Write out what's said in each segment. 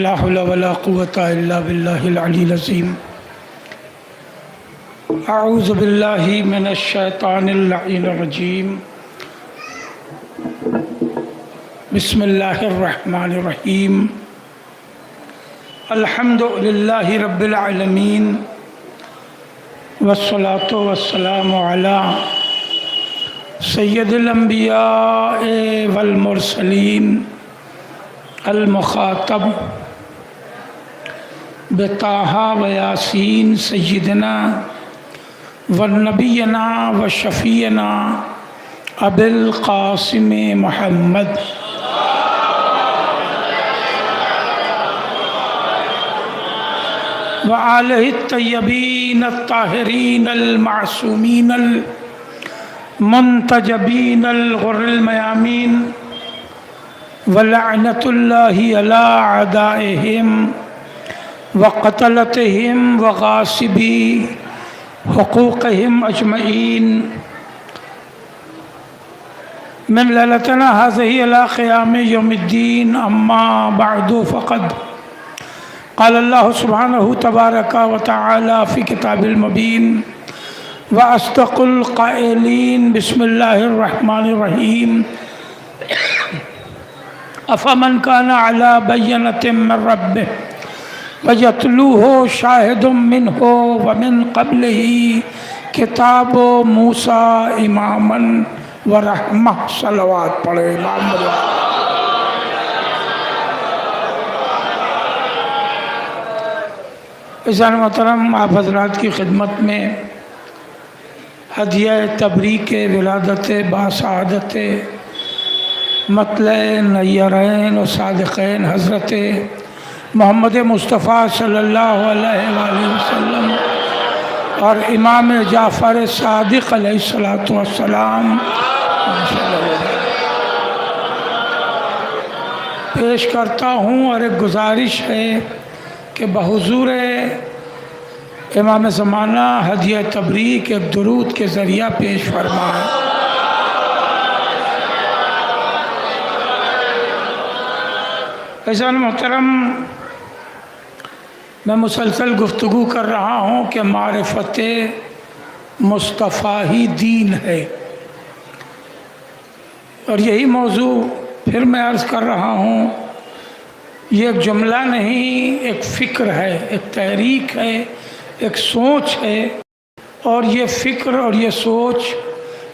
لا حول ولا قوة إلا بالله العلي العظيم أعوذ بالله من الشيطان اللعين الرجيم بسم الله الرحمن الرحيم الحمد لله رب العالمين والصلاة والسلام على سید الانبیاء والمرسلین المخاطب بطہ و یاسین سیدنا ونبینا و شفیعنا ابی القاسم محمد وآلہ الطیبین الطاہرین المعصومین منتجبین الغر المیامین ولعنت اللہ علی اعدائہم وقتلتہم وغاصبی حقوقہم اجمعین من لیلتنا هذه الى قیام یوم الدین اما بعد فقد قال اللہ سبحانہ تبارک و تعالی فی کتاب المبین وَأَصْدَقُ الْقَائِلِينَ بسم اللہ الرحمن الرحیم أَفَمَنْ كَانَ عَلَى بَيِّنَةٍ مِّن رَّبِّهِ وَيَتْلُوهُ شَاهِدٌ مِّنْهُ وَمِن قَبْلِهِ كِتَابُ مُوسَىٰ إِمَامًا وَرَحْمَةً صلوات پڑھے امام عزیزان محترم، آپ حضرات کی خدمت میں ہدیہ تبریک ولادت باسعادت مطلع نیرین و صادقین حضرت محمد مصطفیٰ صلی اللہ علیہ وآلہ وسلم اور امام جعفر صادق علیہ السلام پیش کرتا ہوں، اور ایک گزارش ہے کہ بحضور امام زمانہ ہدیہ تبریک ایک درود کے ذریعہ پیش فرمائے۔ عزیزان محترم، میں مسلسل گفتگو کر رہا ہوں کہ معرفت مصطفیٰ ہی دین ہے، اور یہی موضوع پھر میں عرض کر رہا ہوں، یہ ایک جملہ نہیں، ایک فکر ہے، ایک تحریک ہے، ایک سوچ ہے، اور یہ فکر اور یہ سوچ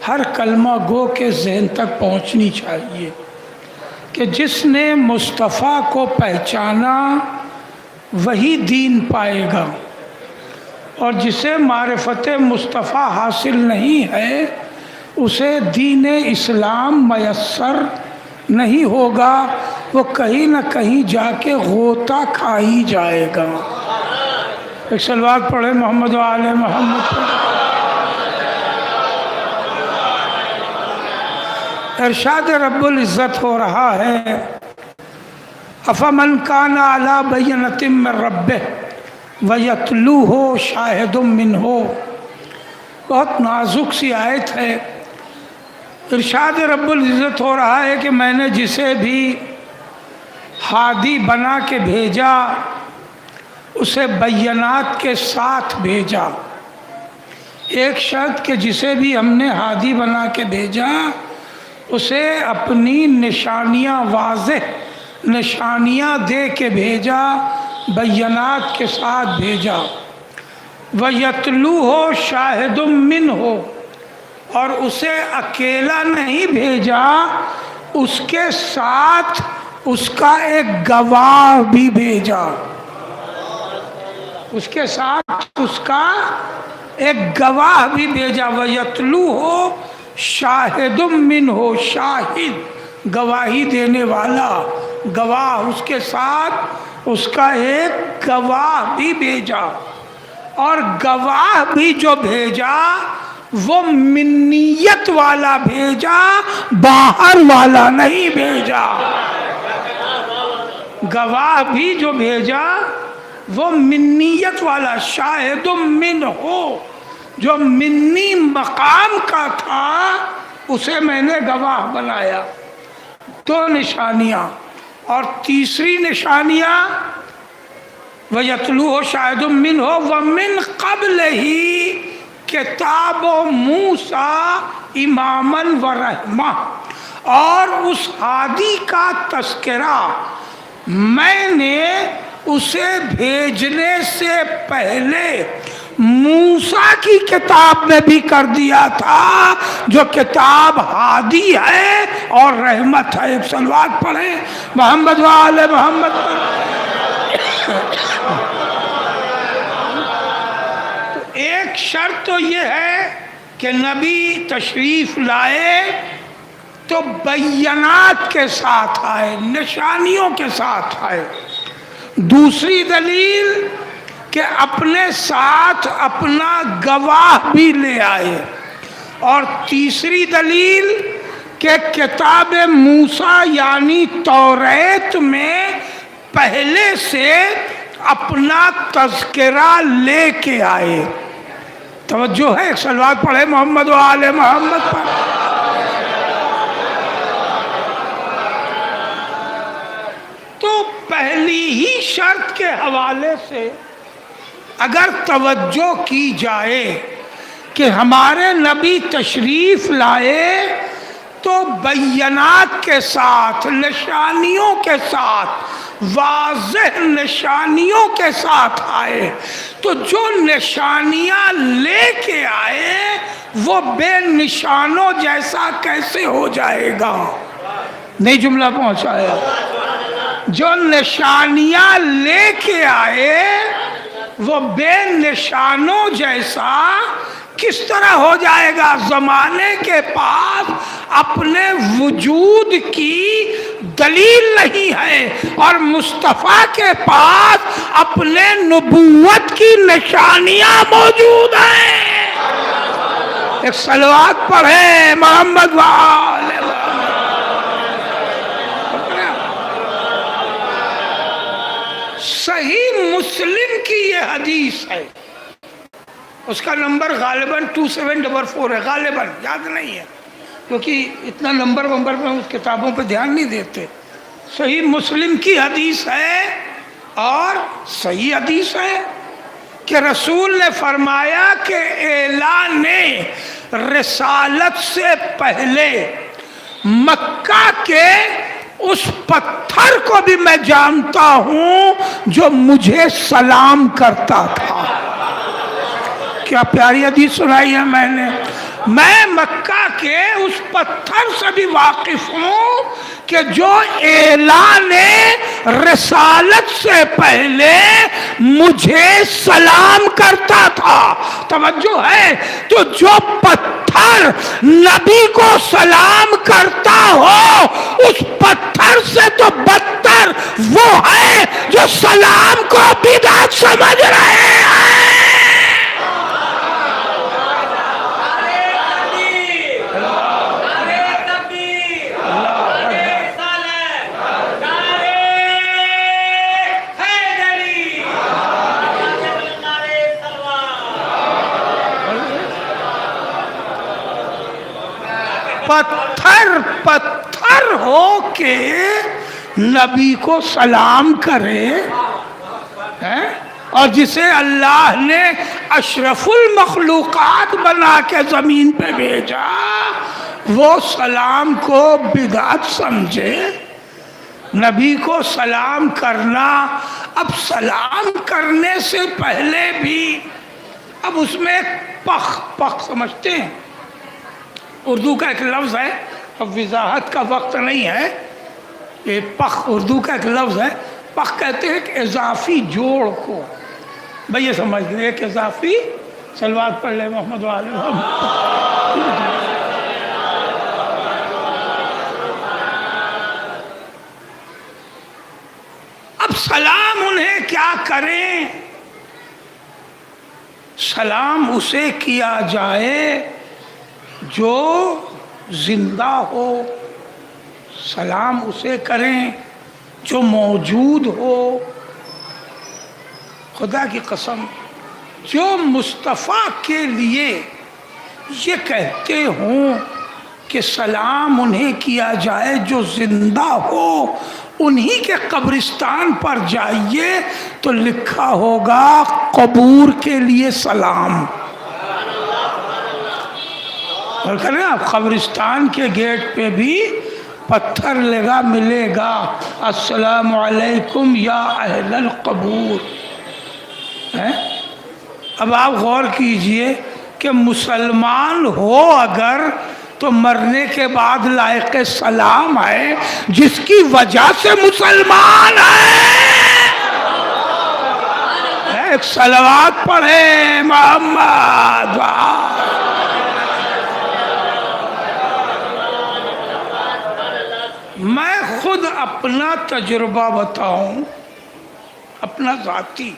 ہر کلمہ گو کے ذہن تک پہنچنی چاہیے کہ جس نے مصطفیٰ کو پہچانا وہی دین پائے گا، اور جسے معرفت مصطفیٰ حاصل نہیں ہے اسے دین اسلام میسر نہیں ہوگا، وہ کہیں نہ کہیں جا کے غوطہ کھا ہی جائے گا۔ ایک صلوات پڑھے محمد و آل محمد۔ ارشاد رب العزت ہو رہا ہے، افمن کان علی بینۃ من ربہ ویتلوہ شاہد منہ۔ بہت نازک سی آیت ہے۔ ارشاد رب العزت ہو رہا ہے کہ میں نے جسے بھی ہادی بنا کے بھیجا اسے بینات کے ساتھ بھیجا۔ ایک شخص کہ جسے بھی ہم نے ہادی بنا کے بھیجا اسے اپنی نشانیاں، واضح نشانیاں دے کے بھیجا، بینات کے ساتھ بھیجا۔ وَيَتْلُوهُ شَاهِدٌ مِّنْهُ، اور اسے اکیلا نہیں بھیجا، اس کے ساتھ اس کا ایک گواہ بھی بھیجا۔ اس کے ساتھ اس کا ایک گواہ بھی بھیجا۔ وَيَتْلُوهُ شَاهِدٌ مِّنْهُ، شاہد گواہی دینے والا، گواہ، اس کے ساتھ اس کا ایک گواہ بھی بھیجا، اور گواہ بھی جو بھیجا وہ منیت والا بھیجا، باہر والا نہیں بھیجا۔ گواہ بھی جو بھیجا وہ منیت والا، شاہد منہ، جو منی مقام کا تھا اسے میں نے گواہ بنایا۔ دو نشانیاں، اور تیسری نشانیاں وَيَتْلُوهُ شَاهِدٌ مِّنْهُ وَمِنْ قَبْلِهِ کتاب موسیٰ اماماً ورحمہ، اور اس ہادی کا تذکرہ میں نے اسے بھیجنے سے پہلے موسیٰ کی کتاب میں بھی کر دیا تھا، جو کتاب ہادی ہے اور رحمت ہے۔ ایک صلوات پڑھیں محمد و آل محمد پر۔ ایک شرط تو یہ ہے کہ نبی تشریف لائے تو بینات کے ساتھ آئے، نشانیوں کے ساتھ آئے۔ دوسری دلیل کہ اپنے ساتھ اپنا گواہ بھی لے آئے، اور تیسری دلیل کہ کتاب موسیٰ یعنی توریت میں پہلے سے اپنا تذکرہ لے کے آئے۔ توجہ ہے، ایک صلوات پڑھے محمد و آل محمد پر۔ تو پہلی ہی شرط کے حوالے سے اگر توجہ کی جائے کہ ہمارے نبی تشریف لائے تو بینات کے ساتھ، نشانیوں کے ساتھ، واضح نشانیوں کے ساتھ آئے، تو جو نشانیاں لے کے آئے وہ بے نشانوں جیسا کیسے ہو جائے گا؟ نہیں جملہ پہنچایا۔ جو نشانیاں لے کے آئے وہ بے نشانوں جیسا کس طرح ہو جائے گا؟ زمانے کے پاس اپنے وجود کی دلیل نہیں ہے، اور مصطفیٰ کے پاس اپنے نبوت کی نشانیاں موجود ہیں۔ ایک صلوات پڑھیں محمد و آل محمد۔ صحیح مسلم کی یہ حدیث ہے، اس کا نمبر غالباً 2744 ہے، غالباً یاد نہیں ہے کیونکہ اتنا نمبر میں اس کتابوں پہ دھیان نہیں دیتے۔ صحیح مسلم کی حدیث ہے، اور صحیح حدیث ہے کہ رسول نے فرمایا کہ اعلان رسالت سے پہلے مکہ کے اس پتھر کو بھی میں جانتا ہوں جو مجھے سلام کرتا تھا۔ کیا پیاری حدیث سنائی ہے میں مکہ کے اس پتھر سے بھی واقف ہوں کہ جو اعلان رسالت سے پہلے مجھے سلام کرتا تھا۔ توجہ ہے، تو جو پتھر نبی کو سلام کرتا ہو اس پتھر سے تو بدتر وہ ہے جو سلام کو بدعت سمجھ رہے ہیں۔ پتھر ہو کے نبی کو سلام کرے، اور جسے اللہ نے اشرف المخلوقات بنا کے زمین پہ بھیجا وہ سلام کو بدعت سمجھے۔ نبی کو سلام کرنا، اب سلام کرنے سے پہلے بھی اب اس میں پخ سمجھتے ہیں، اردو کا ایک لفظ ہے، اب وضاحت کا وقت نہیں ہے، یہ پخ اردو کا ایک لفظ ہے۔ پخ کہتے ہیں ایک اضافی جوڑ کو، بھئی یہ سمجھ لیں ایک اضافی، صلوات پڑھ لیں محمد و آل محمد۔ اب سلام انہیں کیا کریں؟ سلام اسے کیا جائے جو زندہ ہو، سلام اسے کریں جو موجود ہو۔ خدا کی قسم، جو مصطفیٰ کے لیے یہ کہتے ہوں کہ سلام انہیں کیا جائے جو زندہ ہو، انہی کے قبرستان پر جائیے تو لکھا ہوگا قبور کے لیے سلام. اور کریں آپ قبرستان کے گیٹ پہ بھی پتھر لگا ملے گا السلام علیکم یا اہل القبور. اب آپ غور کیجئے کہ مسلمان ہو اگر تو مرنے کے بعد لائق سلام ہے جس کی وجہ سے مسلمان ہے. ایک صلوات پڑھے محمد. میں خود اپنا تجربہ بتاؤں، اپنا ذاتی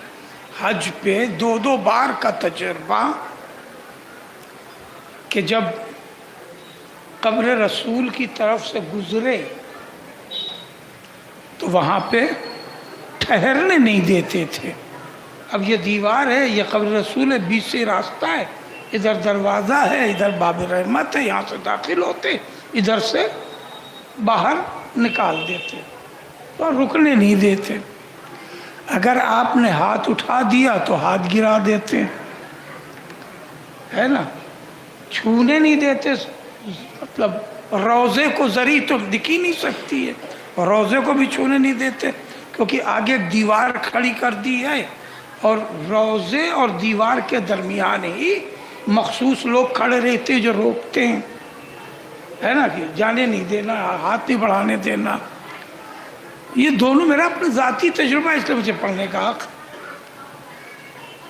حج پہ 2 بار کا تجربہ، کہ جب قبر رسول کی طرف سے گزرے تو وہاں پہ ٹھہرنے نہیں دیتے تھے. اب یہ دیوار ہے، یہ قبر رسول ہے، بیچ سے راستہ ہے، ادھر دروازہ ہے، ادھر باب رحمت ہے، یہاں سے داخل ہوتے، ادھر سے باہر نکال دیتے اور رکنے نہیں دیتے. اگر آپ نے ہاتھ اٹھا دیا تو ہاتھ گرا دیتے، ہے نا، چھونے نہیں دیتے. مطلب روضے کو زری تو دکھ ہی نہیں سکتی ہے، روضے کو بھی چھونے نہیں دیتے کیونکہ آگے ایک دیوار کھڑی کر دی ہے اور روضے اور دیوار کے درمیان ہی مخصوص لوگ کھڑے رہتے جو روکتے ہیں، ہے نا، کہ جانے نہیں دینا، ہاتھ نہیں بڑھانے دینا. یہ دونوں میرا اپنا ذاتی تجربہ، اس لیے مجھے پڑھنے کا حق.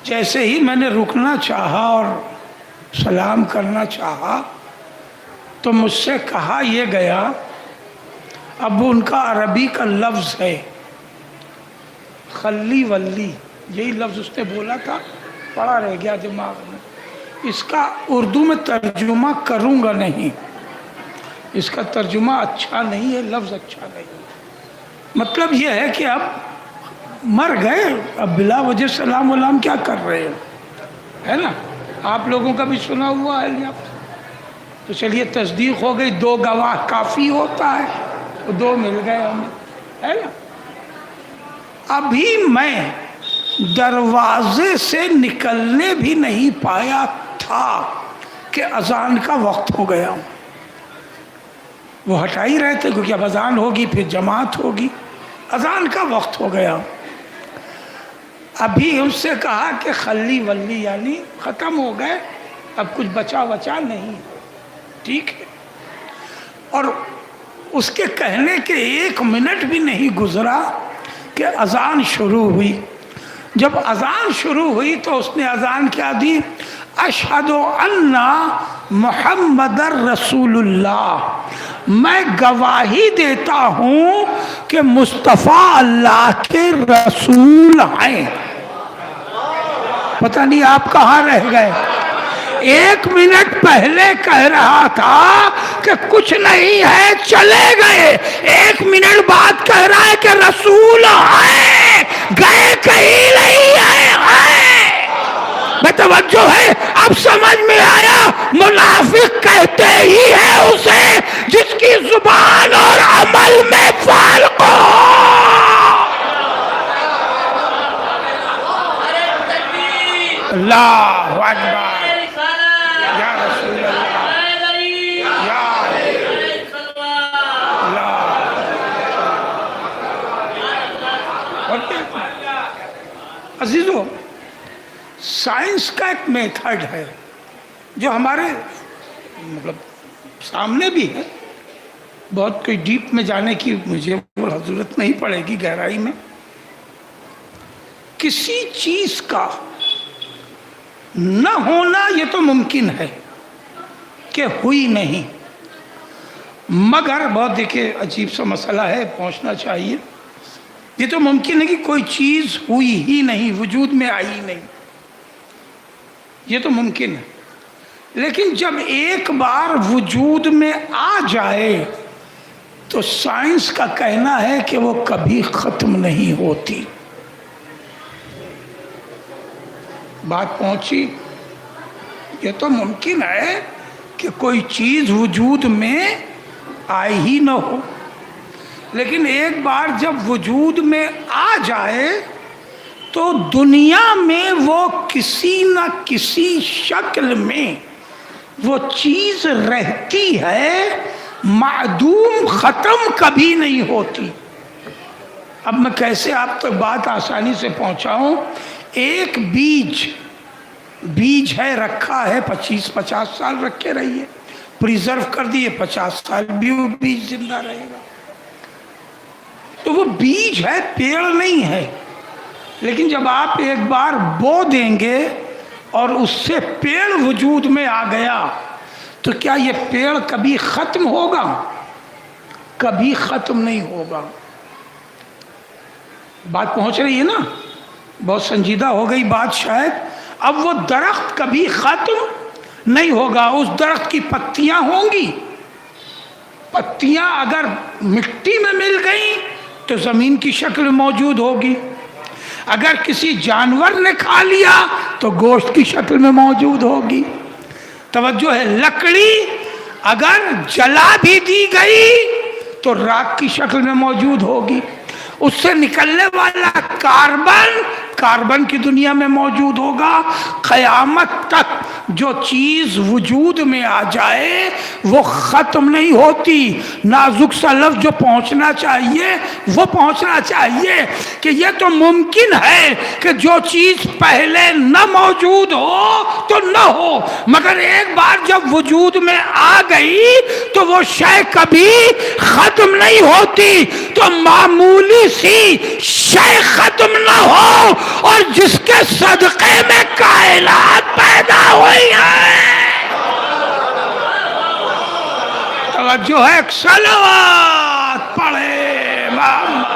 جیسے ہی میں نے رکنا چاہا اور سلام کرنا چاہا تو مجھ سے کہا یہ گیا. اب ان کا عربی کا لفظ ہے خلی ولی، یہی لفظ اس نے بولا تھا، پڑا رہ گیا دماغ میں. اس کا اردو میں ترجمہ کروں گا نہیں، اس کا ترجمہ اچھا نہیں ہے، لفظ اچھا نہیں ہے. مطلب یہ ہے کہ اب مر گئے، اب بلا وجہ سلام ولام کیا کر رہے ہیں، ہے نا. آپ لوگوں کا بھی سنا ہوا ہے یا تو چلیے تصدیق ہو گئی. 2 گواہ کافی ہوتا ہے، 2 مل گئے ہمیں، ہے نا. ابھی میں دروازے سے نکلنے بھی نہیں پایا تھا کہ اذان کا وقت ہو گیا. وہ ہٹا ہی رہے تھے کیونکہ اب اذان ہوگی پھر جماعت ہوگی. اذان کا وقت ہو گیا. ابھی اس سے کہا کہ خلی ولی یعنی ختم ہو گئے، اب کچھ بچا نہیں، ٹھیک ہے. اور اس کے کہنے کے 1 منٹ بھی نہیں گزرا کہ اذان شروع ہوئی. جب اذان شروع ہوئی تو اس نے اذان کیا دی، اشہد ان محمد رسول اللہ، میں گواہی دیتا ہوں کہ مصطفیٰ اللہ کے رسول ہیں. پتہ نہیں آپ کہاں رہ گئے. 1 منٹ پہلے کہہ رہا تھا کہ کچھ نہیں ہے چلے گئے، 1 منٹ بعد کہہ رہا ہے کہ رسول ہیں، گئے کہیں نہیں ہیں. میں توجہ ہے، اب سمجھ میں آیا. منافق کہتے ہی ہے اسے جس کی زبان اور عمل میں فرق ہو. اللہ اکبر، یا رسول اللہ، یا اللہ. عزیزو، سائنس کا ایک میتھڈ ہے جو ہمارے مطلب سامنے بھی ہے. بہت کوئی ڈیپ میں جانے کی مجھے ضرورت نہیں پڑے گی، گہرائی میں. کسی چیز کا نہ ہونا یہ تو ممکن ہے کہ ہوئی نہیں، مگر بہت دیکھیں عجیب سا مسئلہ ہے، پہنچنا چاہیے. یہ تو ممکن ہے کہ کوئی چیز ہوئی ہی نہیں، وجود میں آئی نہیں، یہ تو ممکن ہے. لیکن جب ایک بار وجود میں آ جائے تو سائنس کا کہنا ہے کہ وہ کبھی ختم نہیں ہوتی. بات پہنچی. یہ تو ممکن ہے کہ کوئی چیز وجود میں آئی ہی نہ ہو، لیکن ایک بار جب وجود میں آ جائے تو دنیا میں وہ کسی نہ کسی شکل میں وہ چیز رہتی ہے، معدوم، ختم کبھی نہیں ہوتی۔ اب میں کیسے آپ تک بات آسانی سے پہنچاؤں؟ ایک بیج ہے، رکھا ہے، 25-50 سال رکھے رہیے، پریزرو کر دیے، 50 سال بھی وہ بیج زندہ رہے گا۔ تو وہ بیج ہے، پیڑ نہیں ہے۔ لیکن جب آپ ایک بار بو دیں گے اور اس سے پیڑ وجود میں آ گیا تو کیا یہ پیڑ کبھی ختم ہوگا؟ کبھی ختم نہیں ہوگا۔ بات پہنچ رہی ہے نا؟ بہت سنجیدہ ہو گئی بات شاید۔ اب وہ درخت کبھی ختم نہیں ہوگا، اس درخت کی پتیاں ہوں گی، پتیاں اگر مٹی میں مل گئیں تو زمین کی شکل موجود ہوگی، اگر کسی جانور نے کھا لیا تو گوشت کی شکل میں موجود ہوگی۔ توجہ ہے، لکڑی اگر جلا بھی دی گئی تو راکھ کی شکل میں موجود ہوگی، اس سے نکلنے والا کاربن کی دنیا میں موجود ہوگا۔ قیامت تک جو چیز وجود میں آ جائے وہ ختم نہیں ہوتی۔ نازک سا لفظ جو پہنچنا چاہیے وہ پہنچنا چاہیے کہ یہ تو ممکن ہے کہ جو چیز پہلے نہ موجود ہو تو نہ ہو، مگر ایک بار جب وجود میں آ گئی تو وہ شے کبھی ختم نہیں ہوتی۔ تو معمولی سی شے ختم نہ ہو اور جس کے صدقے میں کائنات پیدا ہوئی ہے۔ توجہ ہے، ایک صلوات پڑھے محمد۔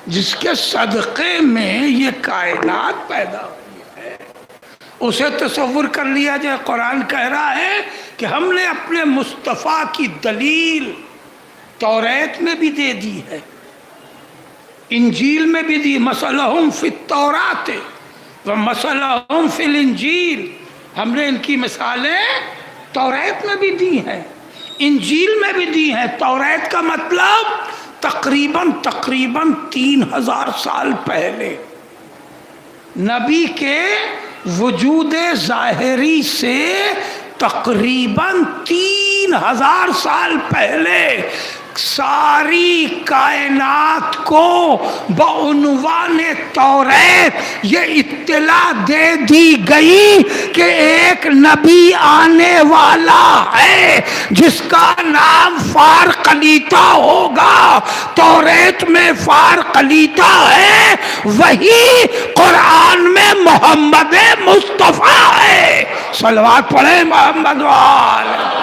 جس کے صدقے میں یہ کائنات پیدا ہوئی ہے اسے تصور کر لیا جائے۔ قرآن کہہ رہا ہے کہ ہم نے اپنے مصطفیٰ کی دلیل توریت میں بھی دے دی ہے، انجیل میں بھی دی، مثلہم فی التوراۃ ومثلہم فی الانجیل۔ ہم نے ان کی مثالیں توریت میں بھی دی ہیں، انجیل میں بھی دی ہیں۔ توریت کا مطلب تقریباً 3000 سال پہلے، نبی کے وجود ظاہری سے تقریباً 3000 سال پہلے ساری کائنات کو بعنوان توریت یہ اطلاع دے دی گئی کہ ایک نبی آنے والا ہے جس کا نام فارقلیطہ ہوگا۔ توریت میں فارقلیطہ ہے، وہی قرآن میں محمد مصطفیٰ ہے۔ صلوات پڑھیں محمد وآلہ۔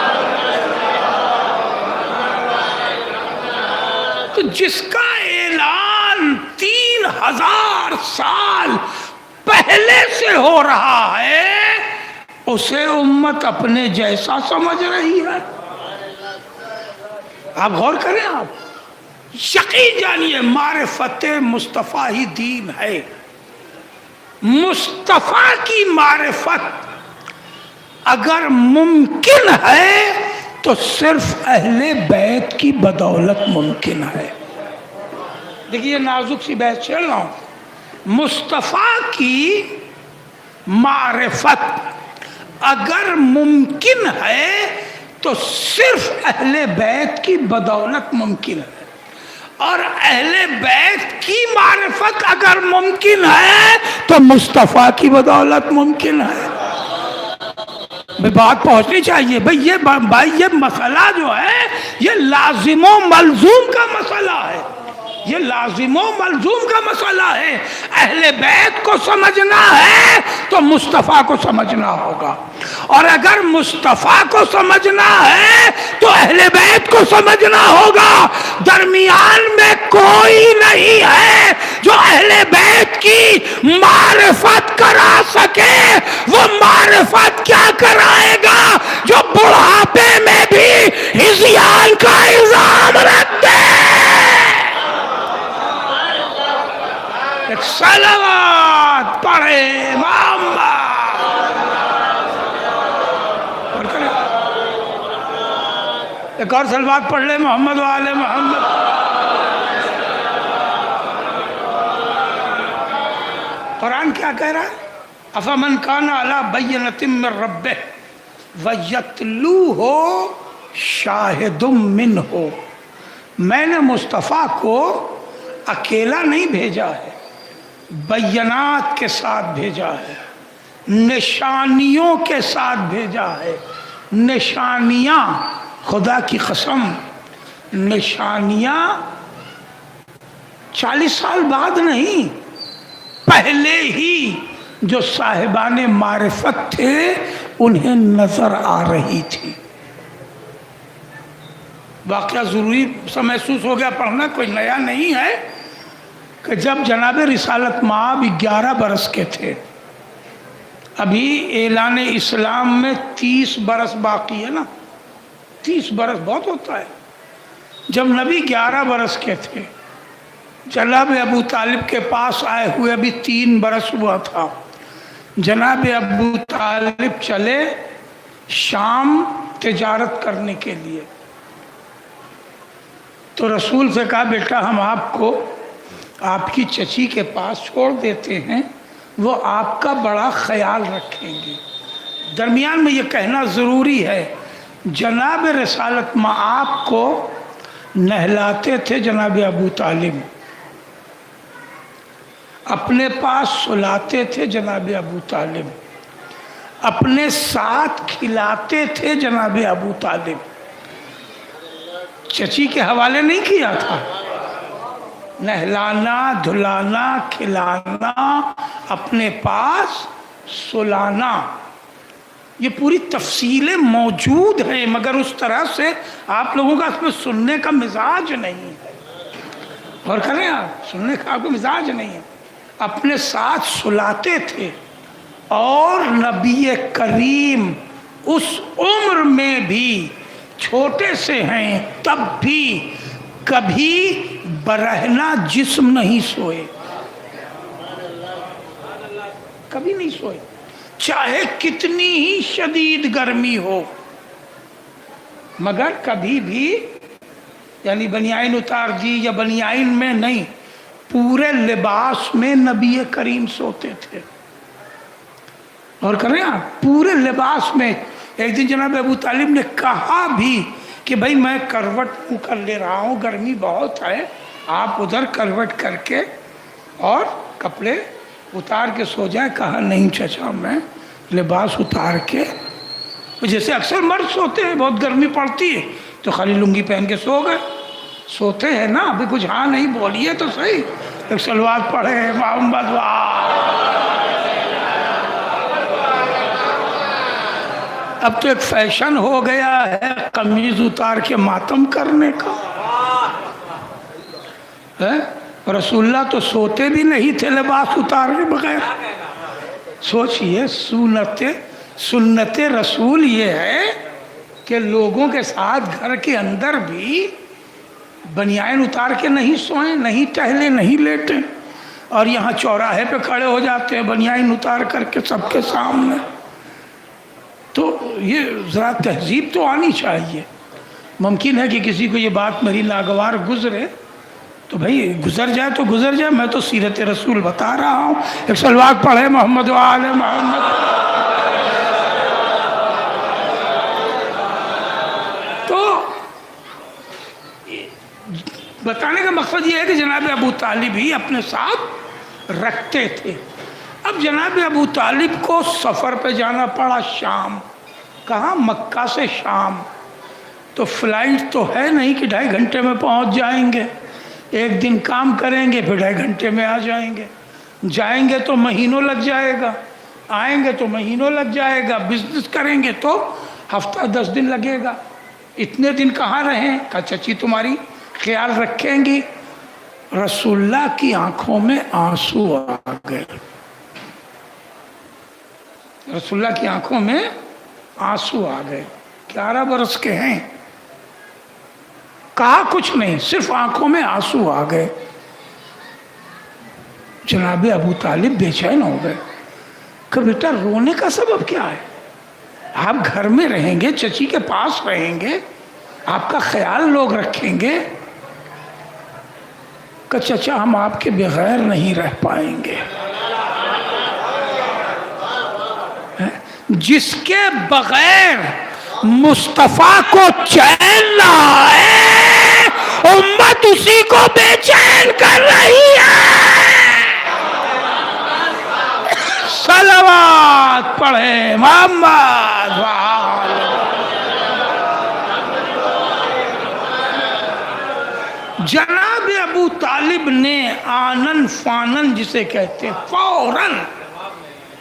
تو جس کا اعلان 3000 سال پہلے سے ہو رہا ہے اسے امت اپنے جیسا سمجھ رہی ہے۔ آپ غور کریں، آپ یقین جانیے معرفت مصطفیٰ ہی دین ہے۔ مصطفیٰ کی معرفت اگر ممکن ہے تو صرف اہل بیت کی بدولت ممکن ہے۔ دیکھیے نازک سی بحث چھیڑ رہا ہوں۔ مصطفیٰ کی معرفت اگر ممکن ہے تو صرف اہل بیت کی بدولت ممکن ہے، اور اہل بیت کی معرفت اگر ممکن ہے تو مصطفیٰ کی بدولت ممکن ہے۔ بات پہنچنی چاہیے بھائی، یہ مسئلہ جو ہے یہ لازم و ملزوم کا مسئلہ ہے، یہ لازم و ملزوم کا مسئلہ ہے۔ اہل بیت کو سمجھنا ہے تو مصطفیٰ کو سمجھنا ہوگا، اور اگر مصطفیٰ کو سمجھنا ہے تو اہل بیت کو سمجھنا ہوگا۔ درمیان میں کوئی نہیں ہے جو اہل بیت کی معرفت کرا سکے۔ وہ معرفت کیا کرائے گا جو بڑھاپے میں بھی ہذیان کا الزام رکھتے۔ ایک صلوات پڑھے محمد۔ ایک اور صلوات پڑھ لے محمد و آل محمد. قرآن کیا کہہ رہا ہے؟ افمن کان علی بینۃ من ربہ ویتلوہ شاہد منہ. میں نے مصطفیٰ کو اکیلا نہیں بھیجا ہے، بینات کے ساتھ بھیجا ہے، نشانیوں کے ساتھ بھیجا ہے. نشانیاں، خدا کی قسم، نشانیاں 40 سال بعد نہیں، پہلے ہی جو صاحبان معرفت تھے انہیں نظر آ رہی تھی. واقعہ ضروری سا محسوس ہو گیا پڑھنا، کوئی نیا نہیں ہے، کہ جب جناب رسالت مآب 11 برس کے تھے، ابھی اعلان اسلام میں 30 برس باقی ہے نا، 30 برس بہت ہوتا ہے. جب نبی 11 برس کے تھے، جناب ابو طالب کے پاس آئے ہوئے ابھی 3 برس ہوا تھا. جناب ابو طالب چلے شام تجارت کرنے کے لیے، تو رسول سے کہا بیٹا ہم آپ کو آپ کی چچی کے پاس چھوڑ دیتے ہیں، وہ آپ کا بڑا خیال رکھیں گے. درمیان میں یہ کہنا ضروری ہے، جناب رسالت مآب کو نہلاتے تھے جناب ابو طالب، اپنے پاس سلاتے تھے جناب ابو طالب، اپنے ساتھ کھلاتے تھے جناب ابو طالب. چچی کے حوالے نہیں کیا تھا. نہلانا، دھلانا، کھلانا، اپنے پاس سلانا، یہ پوری تفصیلیں موجود ہیں، مگر اس طرح سے آپ لوگوں کا اس میں سننے کا مزاج نہیں ہے. اور کریں آپ، سننے کا آپ کو مزاج نہیں ہے. اپنے ساتھ سلاتے تھے. اور نبی کریم اس عمر میں بھی چھوٹے سے ہیں، تب بھی کبھی برہنہ جسم نہیں سوئے، کبھی نہیں سوئے، چاہے کتنی ہی شدید گرمی ہو. مگر کبھی بھی یعنی بنیائن اتار دی یا بنیائن میں نہیں، پورے لباس میں نبی کریم سوتے تھے. اور کریں آپ، پورے لباس میں. ایک دن جناب ابو طالب نے کہا بھی کہ بھائی میں کروٹ منہ کر لے رہا ہوں، گرمی بہت ہے، آپ ادھر کروٹ کر کے اور کپڑے اتار کے سو جائیں. کہا نہیں چچا، میں لباس اتار کے، جیسے اکثر مرد سوتے ہیں، بہت گرمی پڑتی ہے تو خالی لنگی پہن کے سو گئے. سوتے ہیں نا، ابھی کچھ ہاں نہیں بولیے تو صحیح. ایک صلوات پڑھے محمد و اب تو ایک فیشن ہو گیا ہے قمیض اتار کے ماتم کرنے کا. رسول اللہ تو سوتے بھی نہیں تھے لباس اتار کے بغیر. سوچئے سنت رسول یہ ہے کہ لوگوں کے ساتھ گھر کے اندر بھی بنیائن اتار کے نہیں سوئیں، نہیں ٹہلیں، نہیں لیٹیں، اور یہاں چوراہے پہ کھڑے ہو جاتے ہیں بنیائن اتار کر کے سب کے سامنے. تو یہ ذرا تہذیب تو آنی چاہیے. ممکن ہے کہ کسی کو یہ بات میری ناگوار گزرے، تو بھئی گزر جائے تو گزر جائے، میں تو سیرت رسول بتا رہا ہوں. ایک صلوات پڑھے محمد و آل محمد. تو بتانے کا مقصد یہ ہے کہ جناب ابو طالب ہی اپنے ساتھ رکھتے تھے. اب جناب ابو طالب کو سفر پہ جانا پڑا شام. کہاں؟ مکہ سے شام. تو فلائٹ تو ہے نہیں کہ 2.5 گھنٹے میں پہنچ جائیں گے. ایک دن کام کریں گے پھر 2.5 گھنٹے میں آ جائیں گے. جائیں گے تو مہینوں لگ جائے گا، آئیں گے تو مہینوں لگ جائے گا. بزنس کریں گے تو ہفتہ 10 دن لگے گا. اتنے دن کہاں رہیں؟ کہا چچی تمہاری خیال رکھیں گی. رسول اللہ کی آنکھوں میں آنسو آ گئے. رسول اللہ کی آنکھوں میں آنسو آ گئے. 11 برس کے ہیں، کہا کچھ نہیں، صرف آنکھوں میں آنسو آ گئے. جناب ابو طالب بے چین ہو گئے کہ بیٹا رونے کا سبب کیا ہے؟ آپ گھر میں رہیں گے، چچی کے پاس رہیں گے، آپ کا خیال لوگ رکھیں گے کہ چچا ہم آپ کے بغیر نہیں رہ پائیں گے. جس کے بغیر مصطفیٰ کو چین نہ آئے امت اسی کو بے چین کر رہی ہے. صلوات پڑھے محمد جناب ابو طالب نے آنن فانن جسے کہتے ہیں فوراً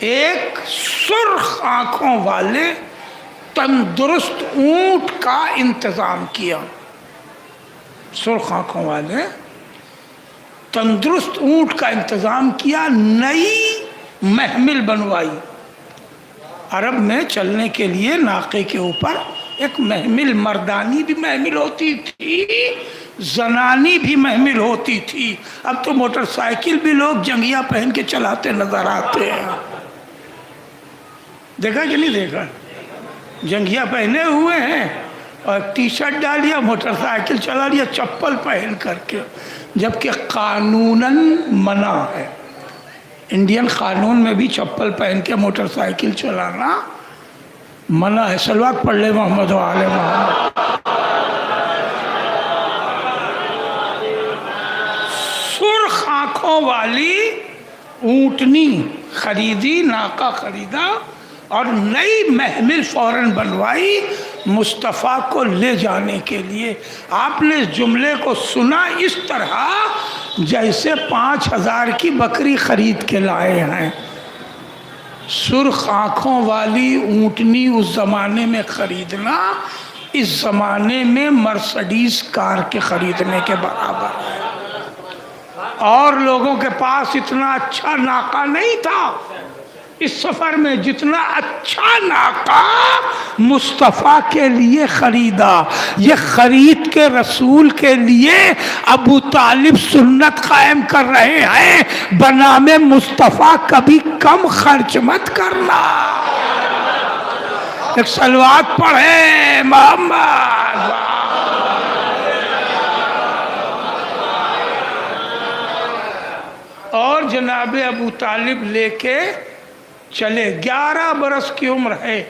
ایک سرخ آنکھوں والے تندرست اونٹ کا انتظام کیا. سرخ آنکھوں والے تندرست اونٹ کا انتظام کیا. نئی محمل بنوائی. عرب میں چلنے کے لیے ناقے کے اوپر ایک محمل، مردانی بھی محمل ہوتی تھی، زنانی بھی محمل ہوتی تھی. اب تو موٹر سائیکل بھی لوگ جنگیاں پہن کے چلاتے نظر آتے ہیں. دیکھا کہ نہیں دیکھا؟ جنگیاں پہنے ہوئے ہیں اور ٹی شرٹ ڈالیا، موٹر سائیکل چلا لیا چپل پہن کر کے، جبکہ قانوناً منع ہے. انڈین قانون میں بھی چپل پہن کے موٹر سائیکل چلانا منع ہے. صلوات پڑھ لے محمد و آل محمد. سرخ آنکھوں والی اونٹنی خریدی، ناقہ خریدا اور نئی محمل فوراً بنوائی مصطفیٰ کو لے جانے کے لیے. آپ نے اس جملے کو سنا اس طرح جیسے 5000 کی بکری خرید کے لائے ہیں. سرخ آنکھوں والی اونٹنی اس زمانے میں خریدنا اس زمانے میں مرسڈیز کار کے خریدنے کے برابر ہے. اور لوگوں کے پاس اتنا اچھا ناقہ نہیں تھا اس سفر میں جتنا اچھا ناقہ مصطفیٰ کے لیے خریدا. یہ خرید کے رسول کے لیے ابو طالب سنت قائم کر رہے ہیں، بنام مصطفیٰ کبھی کم خرچ مت کرنا. ایک صلوات پڑھے محمد. اور جناب ابو طالب لے کے چلے. 11 برس کی عمر ہے.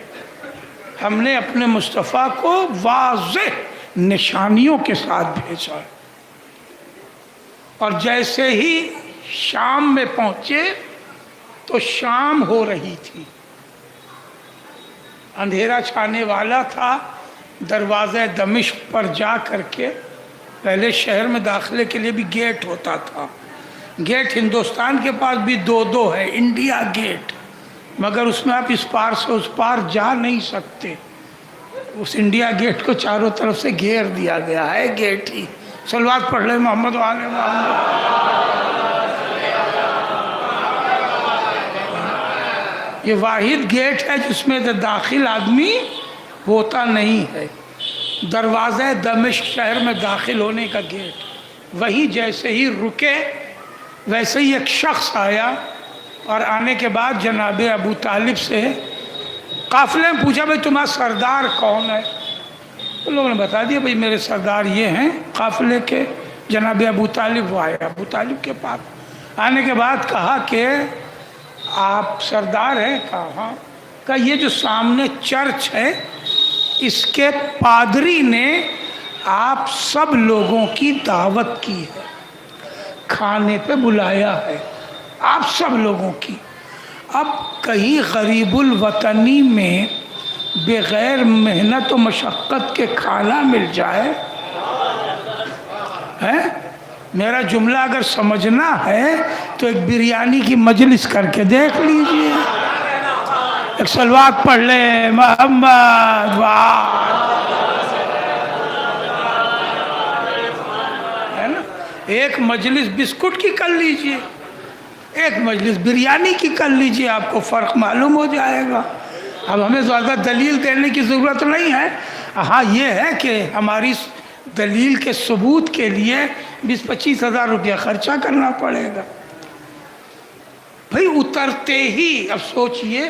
ہم نے اپنے مصطفیٰ کو واضح نشانیوں کے ساتھ بھیجا. اور جیسے ہی شام میں پہنچے تو شام ہو رہی تھی، اندھیرا چھانے والا تھا. دروازہ دمشق پر جا کر کے، پہلے شہر میں داخلے کے لیے بھی گیٹ ہوتا تھا. گیٹ ہندوستان کے پاس بھی 2 ہے، انڈیا گیٹ، مگر اس میں آپ اس پار سے اس پار جا نہیں سکتے. اس انڈیا گیٹ کو چاروں طرف سے گھیر دیا گیا ہے، گیٹ ہی. صلوات پڑھ لے محمد و آل محمد. یہ واحد گیٹ ہے جس میں داخل آدمی ہوتا نہیں ہے. دروازہ دمشق شہر میں داخل ہونے کا گیٹ. وہی جیسے ہی رکے ویسے ہی ایک شخص آیا، اور آنے کے بعد جناب ابو طالب سے قافلے میں پوچھا بھائی تمہارا سردار کون ہے؟ تو لوگوں نے بتا دیا بھائی میرے سردار یہ ہیں قافلے کے. جناب ابو طالب وہ آئے ابو طالب کے پاس. آنے کے بعد کہا کہ آپ سردار ہیں؟ کہا ہاں. کہا یہ جو سامنے چرچ ہے اس کے پادری نے آپ سب لوگوں کی دعوت کی ہے، کھانے پہ بلایا ہے آپ سب لوگوں کی. اب کہیں غریب الوطنی میں بغیر محنت و مشقت کے کھانا مل جائے میرا جملہ اگر سمجھنا ہے تو ایک بریانی کی مجلس کر کے دیکھ لیجئے. ایک صلوات پڑھ لے محمد ہے نا. ایک مجلس بسکٹ کی کر لیجئے، ایک مجلس بریانی کی کر لیجئے، آپ کو فرق معلوم ہو جائے گا. اب ہمیں زیادہ دلیل دینے کی ضرورت نہیں ہے. ہاں یہ ہے کہ ہماری دلیل کے ثبوت کے لیے 20-25 ہزار روپیہ خرچہ کرنا پڑے گا. بھئی اترتے ہی اب سوچئے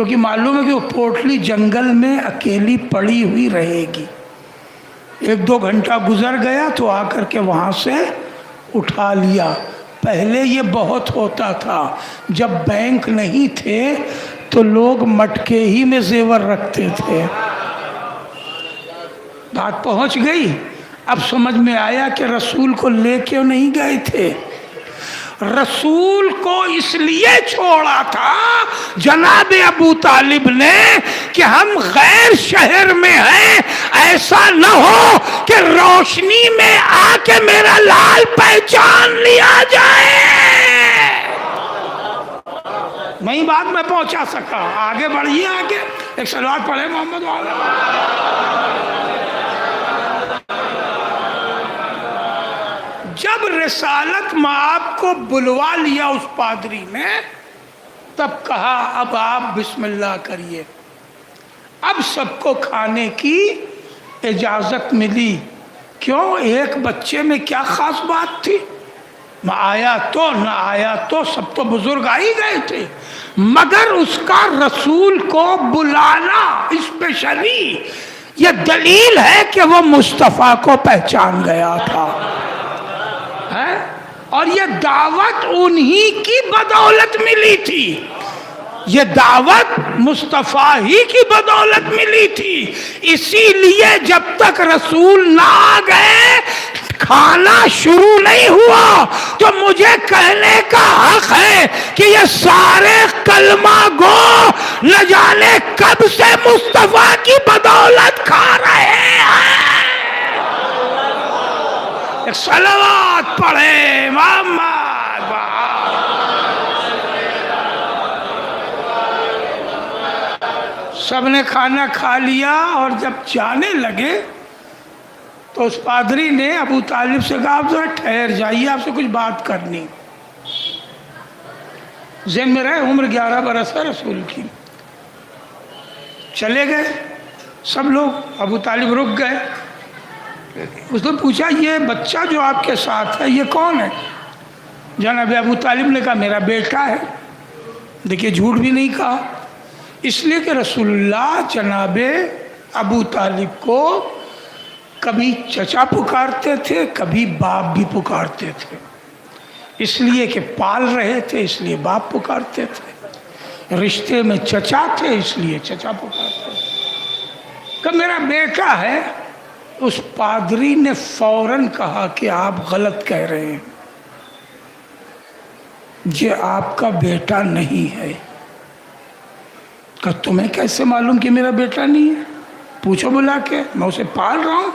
کیونکہ معلوم ہے کہ وہ پوٹلی جنگل میں اکیلی پڑی ہوئی رہے گی. 1-2 گھنٹہ گزر گیا تو آ کر کے وہاں سے اٹھا لیا. پہلے یہ بہت ہوتا تھا، جب بینک نہیں تھے تو لوگ مٹکے ہی میں زیور رکھتے تھے. بات پہنچ گئی. اب سمجھ میں آیا کہ رسول کو لے کیوں نہیں گئے تھے. رسول کو اس لیے چھوڑا تھا جناب ابو طالب نے کہ ہم غیر شہر میں ہیں، ایسا نہ ہو کہ روشنی میں آ کے میرا لال پہچان لیا جائے. نہیں بات میں پہنچا سکا. آگے بڑھیے، آگے ایک صلوات پڑھے محمد والا. جب رسالت مآب کو بلوا لیا اس پادری نے، تب کہا اب آپ بسم اللہ کریے. اب سب کو کھانے کی اجازت ملی. کیوں؟ ایک بچے میں کیا خاص بات تھی؟ نہ آیا تو نہ آیا تو سب تو بزرگ آ ہی گئے تھے، مگر اس کا رسول کو بلانا اسپیشلی یہ دلیل ہے کہ وہ مصطفیٰ کو پہچان گیا تھا. اور یہ دعوت انہی کی بدولت ملی تھی. یہ دعوت مصطفیٰ ہی کی بدولت ملی تھی. اسی لیے جب تک رسول نہ آ گئے کھانا شروع نہیں ہوا. تو مجھے کہنے کا حق ہے کہ یہ سارے کلمہ گو نہ جانے کب سے مصطفیٰ کی بدولت کھا رہے ہیں. ایک صلوات پڑھے محمد. سب نے کھانا کھا لیا اور جب جانے لگے تو اس پادری نے ابو طالب سے کہا آپ ذرا ٹھہر جائیے، آپ سے کچھ بات کرنی. ذہن میں رہے عمر 11 برس ہے رسول کی. چلے گئے سب لوگ. ابو طالب رک گئے. اس نے پوچھا یہ بچہ جو آپ کے ساتھ ہے یہ کون ہے؟ جناب ابو طالب نے کہا میرا بیٹا ہے. دیکھیے جھوٹ بھی نہیں کہا، اس لیے کہ رسول اللہ جناب ابو طالب کو کبھی چچا پکارتے تھے، کبھی باپ بھی پکارتے تھے. اس لیے کہ پال رہے تھے اس لیے باپ پکارتے تھے، رشتے میں چچا تھے اس لیے چچا پکارتے تھے. کہ میرا بیٹا ہے. اس پادری نے فوراً کہا کہ آپ غلط کہہ رہے ہیں، یہ آپ کا بیٹا نہیں ہے. کہ تمہیں کیسے معلوم کہ میرا بیٹا نہیں ہے؟ پوچھو بلا کے، میں اسے پال رہا ہوں.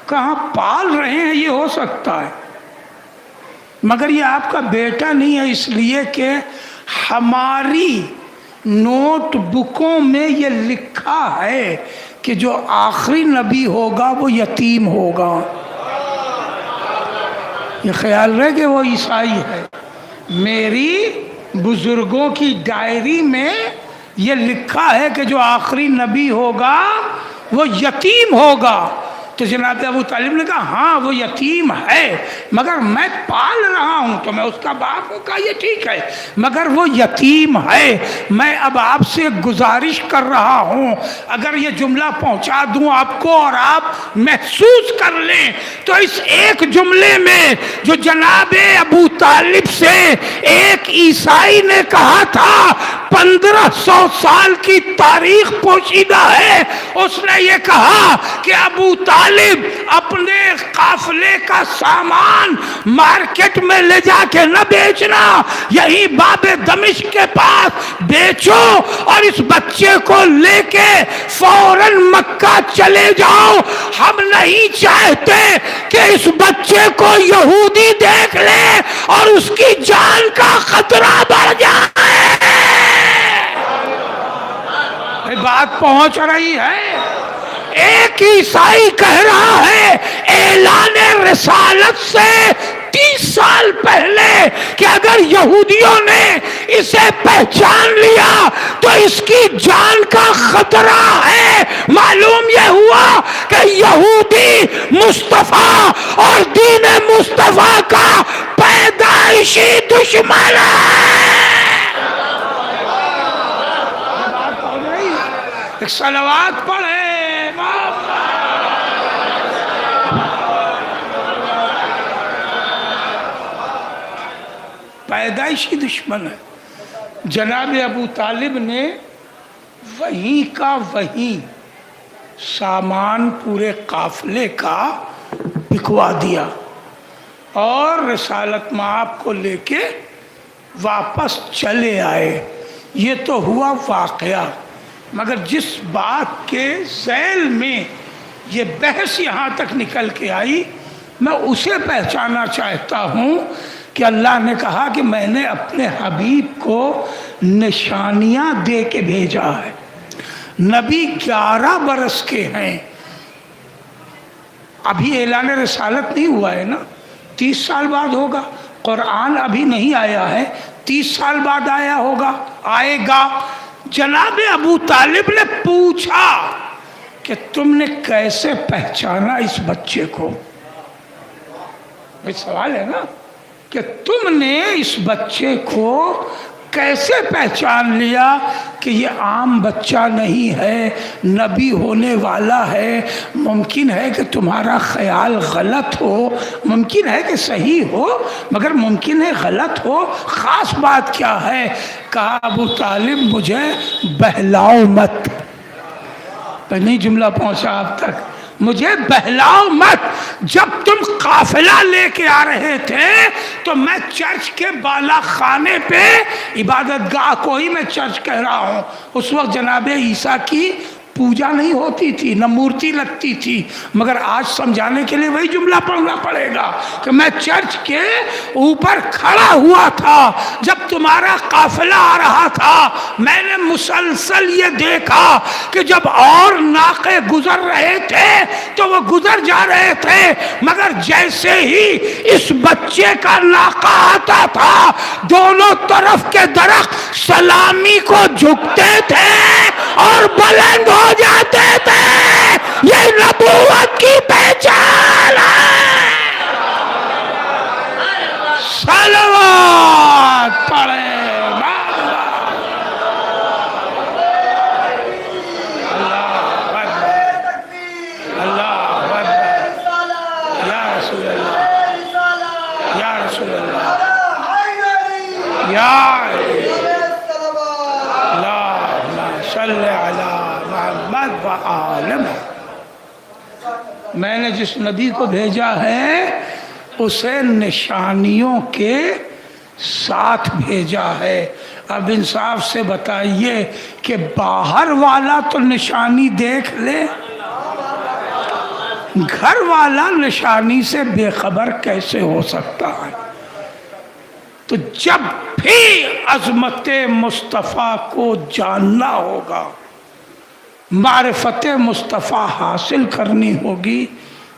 کہاں پال رہے ہیں یہ ہو سکتا ہے، مگر یہ آپ کا بیٹا نہیں ہے اس لیے کہ ہماری نوٹ بکوں میں یہ لکھا ہے کہ جو آخری نبی ہوگا وہ یتیم ہوگا. یہ خیال رہے کہ وہ عیسائی ہے. میری بزرگوں کی ڈائری میں یہ لکھا ہے کہ جو آخری نبی ہوگا وہ یتیم ہوگا. تو جناب ابو طالب نے کہا ہاں وہ یتیم ہے مگر میں پال رہا ہوں تو میں اس کا باپ ہوں. کہا یہ ٹھیک ہے مگر وہ یتیم ہے. میں اب آپ سے گزارش کر رہا ہوں اگر یہ جملہ پہنچا دوں آپ کو اور آپ محسوس کر لیں تو اس ایک جملے میں جو جناب ابو طالب سے ایک عیسائی نے کہا تھا 1500 سال کی تاریخ پوشیدہ ہے. اس نے یہ کہا کہ ابو طالب اپنے قافلے کا سامان مارکیٹ میں لے جا کے نہ بیچنا، یہی باب دمشق کے پاس بیچو اور اس بچے کو لے کے فوراً مکہ چلے جاؤ. ہم نہیں چاہتے کہ اس بچے کو یہودی دیکھ لے اور اس کی جان کا خطرہ بڑھ جائے. بات پہنچ رہی ہے. ایک عیسائی کہہ رہا ہے اعلان رسالت سے 30 سال پہلے کہ اگر یہودیوں نے اسے پہچان لیا تو اس کی جان کا خطرہ ہے. معلوم یہ ہوا کہ یہودی مصطفیٰ اور دین مصطفیٰ کا پیدائشی دشمن ہے. ایک صلوات پڑھے. پیدائشی دشمن ہے. جناب ابو طالب نے وہیں کا وہیں سامان پورے قافلے کا بکوا دیا اور رسالت مآب کو لے کے واپس چلے آئے. یہ تو ہوا واقعہ، مگر جس بات کے ذیل میں یہ بحث یہاں تک نکل کے آئی میں اسے پہچانا چاہتا ہوں کہ اللہ نے کہا کہ میں نے اپنے حبیب کو نشانیاں دے کے بھیجا ہے. نبی 11 برس کے ہیں، ابھی اعلان رسالت نہیں ہوا ہے نا، 30 سال بعد ہوگا. قرآن ابھی نہیں آیا ہے، 30 سال بعد آیا ہوگا، آئے گا. جناب ابو طالب نے پوچھا کہ تم نے کیسے پہچانا اس بچے کو؟ یہ سوال ہے نا کہ تم نے اس بچے کو کیسے پہچان لیا کہ یہ عام بچہ نہیں ہے، نبی ہونے والا ہے. ممکن ہے کہ تمہارا خیال غلط ہو، ممکن ہے کہ صحیح ہو، مگر ممکن ہے غلط ہو. خاص بات کیا ہے؟ کہا ابو طالب مجھے بہلاؤ مت. پہلے جملہ پہنچا آپ تک، مجھے بہلاؤ مت. جب تم قافلہ لے کے آ رہے تھے تو میں چرچ کے بالا خانے پہ، عبادت گاہ کو ہی میں چرچ کہہ رہا ہوں، اس وقت جناب عیسیٰ کی پوجا نہیں ہوتی تھی، نہ مورتی لگتی تھی. مگر آج سمجھانے کے لیے وہی جملہ پڑھنا پڑے گا کہ میں چرچ کے اوپر کھڑا ہوا تھا جب تمہارا قافلہ آ رہا تھا. میں نے مسلسل یہ دیکھا کہ جب اور ناقے گزر رہے تھے تو وہ گزر جا رہے تھے، مگر جیسے ہی اس بچے کا ناقہ آتا تھا دونوں طرف کے درخت سلامی کو جھکتے تھے اور بلند ہو جاتے تھے. یہ نبوت کی پہچان ہے. صلوات پڑھے. میں نے جس نبی کو بھیجا ہے اسے نشانیوں کے ساتھ بھیجا ہے. اب انصاف سے بتائیے کہ باہر والا تو نشانی دیکھ لے، گھر والا نشانی سے بے خبر کیسے ہو سکتا ہے؟ تو جب بھی عظمت مصطفیٰ کو جاننا ہوگا، معرفت مصطفیٰ حاصل کرنی ہوگی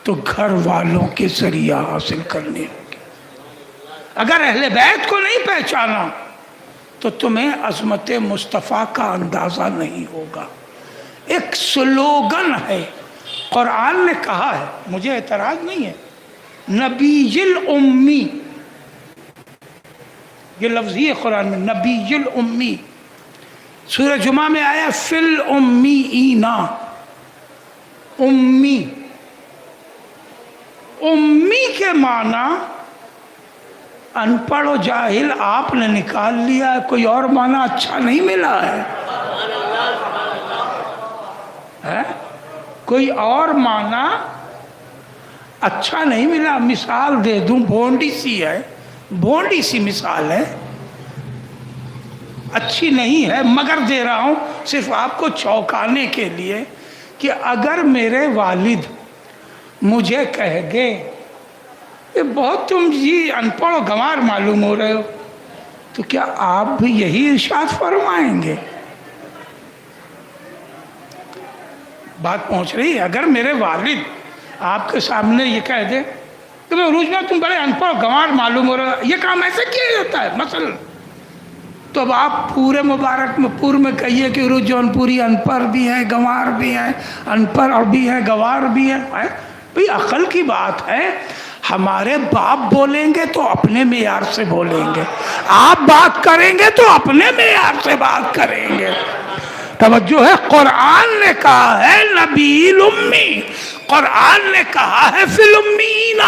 تو گھر والوں کے ذریعہ حاصل کرنی ہوگی. اگر اہل بیت کو نہیں پہچانا تو تمہیں عظمت مصطفیٰ کا اندازہ نہیں ہوگا. ایک سلوگن ہے، قرآن نے کہا ہے، مجھے اعتراض نہیں ہے، نبی الامی، یہ لفظی ہے قرآن میں، نبی الامی. سورہ جمعہ میں آیا فی الامیین، امی. امی کے معنی ان پڑھ و جاہل آپ نے نکال لیا ہے، کوئی اور معنی اچھا نہیں ملا ہے. کوئی اور معنی اچھا نہیں ملا. مثال دے دوں، بھونڈی سی ہے، بھونڈی سی مثال ہے، اچھی نہیں ہے مگر دے رہا ہوں صرف آپ کو چونکانے کے لیے کہ اگر میرے والد مجھے کہہ گے کہ بہت تم جی ان پڑھ و گنوار معلوم ہو رہے ہو، تو کیا آپ بھی یہی ارشاد فرمائیں گے؟ بات پہنچ رہی ہے. اگر میرے والد آپ کے سامنے یہ کہہ دے کہ عروج میں تم بڑے ان پڑھ و گنوار معلوم ہو رہے ہو، یہ کام ایسے کیا جاتا ہے مثلا، تو اب آپ پورے مبارک میں پور میں کہیے کہ عروج جون پوری ان پڑھ بھی ہے، گنوار بھی ہے، ان پڑھ بھی ہے، گنوار بھی ہے. بھئی عقل کی بات ہے. ہمارے باپ بولیں گے تو اپنے معیار سے بولیں گے، آپ بات کریں گے تو اپنے معیار سے بات کریں گے. توجہ ہے، قرآن نے کہا ہے نبی الامی، قرآن نے کہا ہے فی الامیین،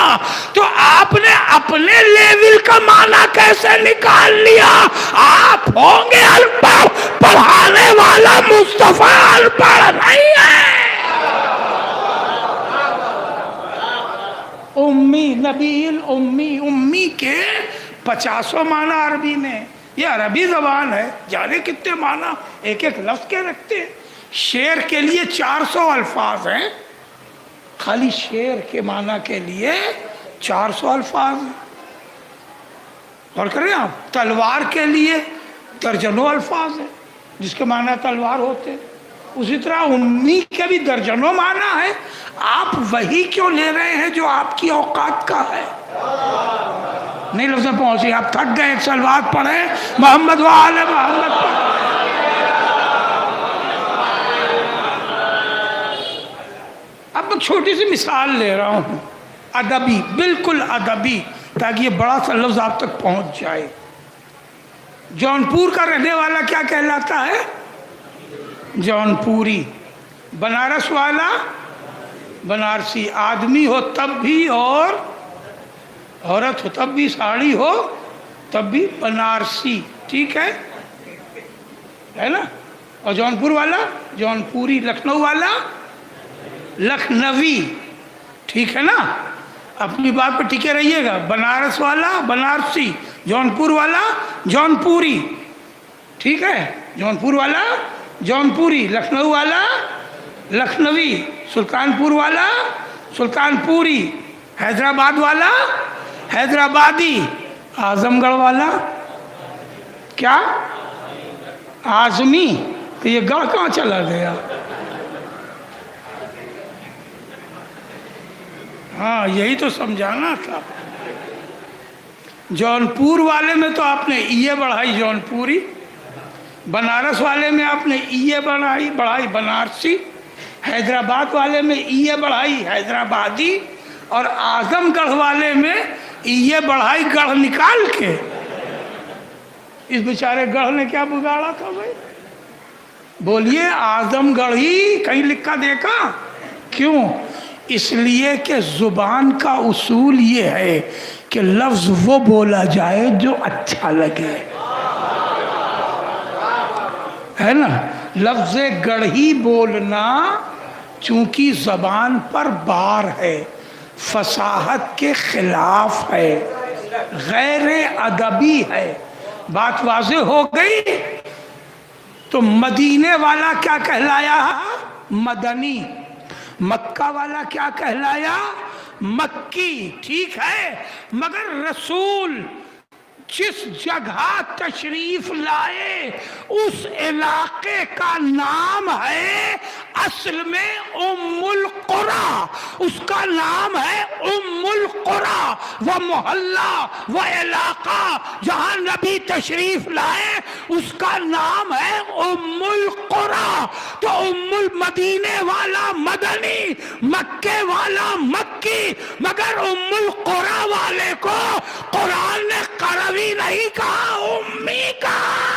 تو آپ نے اپنے لیول کا معنی کیسے نکال لیا؟ آپ ہوں گے ان پڑھ، پڑھانے والا مصطفیٰ ان پڑھ نہیں ہے۔ امی، نبی الامی، امی کے 50 معنی عربی میں، یہ عربی زبان ہے، جانے کتنے معنی ایک ایک لفظ کے رکھتے ہیں۔ شعر کے لیے 400 الفاظ ہیں، خالی شعر کے معنی کے لیے 400 الفاظ ہیں۔ غور کریں آپ، تلوار کے لیے درجنوں الفاظ ہیں جس کے معنی تلوار ہوتے ہیں۔ اسی طرح امی کے بھی درجنوں معنی ہے، آپ وہی کیوں لے رہے ہیں جو آپ کی اوقات کا ہے؟ نہیں لفظ پہنچی، آپ تھک گئے، ایک صلوات پڑھیں محمد وآل محمد پڑھیں۔ اب میں چھوٹی سی مثال لے رہا ہوں، ادبی، بالکل ادبی، تاکہ یہ بڑا سا لفظ آپ تک پہنچ جائے۔ جونپور کا رہنے والا کیا کہلاتا ہے؟ جونپوری۔ بنارس والا بنارسی، آدمی ہو تب بھی اور عورت ہو تب بھی، ساڑی ہو تب بھی بنارسی، ٹھیک ہے نا؟ اور جونپور والا جونپوری، لکھنؤ والا لکھنوی، ٹھیک ہے نا؟ اپنی بات پہ ٹکے رہیے گا، بنارس والا بنارسی، جونپور والا جونپوری، ٹھیک ہے؟ جونپور والا جونپوری، لکھنؤ والا لکھنوی، سلطانپور والا سلطانپوری، حیدرآباد والا حیدرآبادی، اعظم گڑھ والا کیا؟ اعظمی۔ تو یہ گڑھ کہاں چلا گیا؟ ہاں یہی تو سمجھانا تھا۔ جونپور والے میں تو آپ نے ایے بڑھائی جونپوری، بنارس والے میں آپ نے ایے بڑھائی بنارسی، حیدرآباد والے میں ایے بڑھائی حیدرآبادی، اور اعظم گڑھ والے میں ایے بڑھائی گڑھ نکال کے۔ اس بیچارے گڑھ نے کیا بگاڑا تھا بھائی؟ بولیے، اعظم گڑھ ہی کہیں لکھا دیکھا؟ کیوں؟ اس لیے کہ زبان کا اصول یہ ہے کہ لفظ وہ بولا جائے جو اچھا لگے، ہے نا؟ لفظ گڑھی بولنا چونکہ زبان پر بار ہے، فصاحت کے خلاف ہے، غیر ادبی ہے۔ بات واضح ہو گئی؟ تو مدینے والا کیا کہلایا؟ مدنی۔ مکہ والا کیا کہلایا؟ مکی، ٹھیک ہے؟ مگر رسول جس جگہ تشریف لائے اس علاقے کا نام ہے اصل میں ام القریٰ، اس کا نام ہے ام القریٰ، وہ محلہ وہ علاقہ جہاں نبی تشریف لائے اس کا نام ہے ام القریٰ۔ تو ام المدینے والا مدنی، مکے والا مکی، مگر ام القریٰ والے کو قرآن نے قروی نہیں کہا، امی کہا۔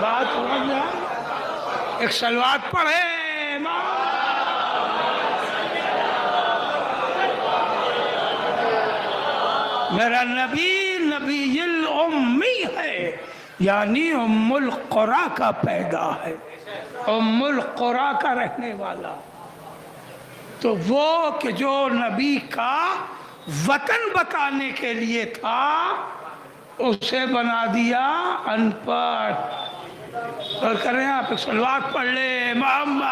بات سمجھ جائے؟ ایک صلوات پڑھے میرا نبی نبی الامی ہے، یعنی ام القریٰ کا پیدا ہے، ام القریٰ کا رہنے والا۔ تو وہ کہ جو نبی کا وطن بتانے کے لیے تھا اسے بنا دیا ان پڑھ۔ اور کریں آپ ایک صلوات پڑھ لے محمد۔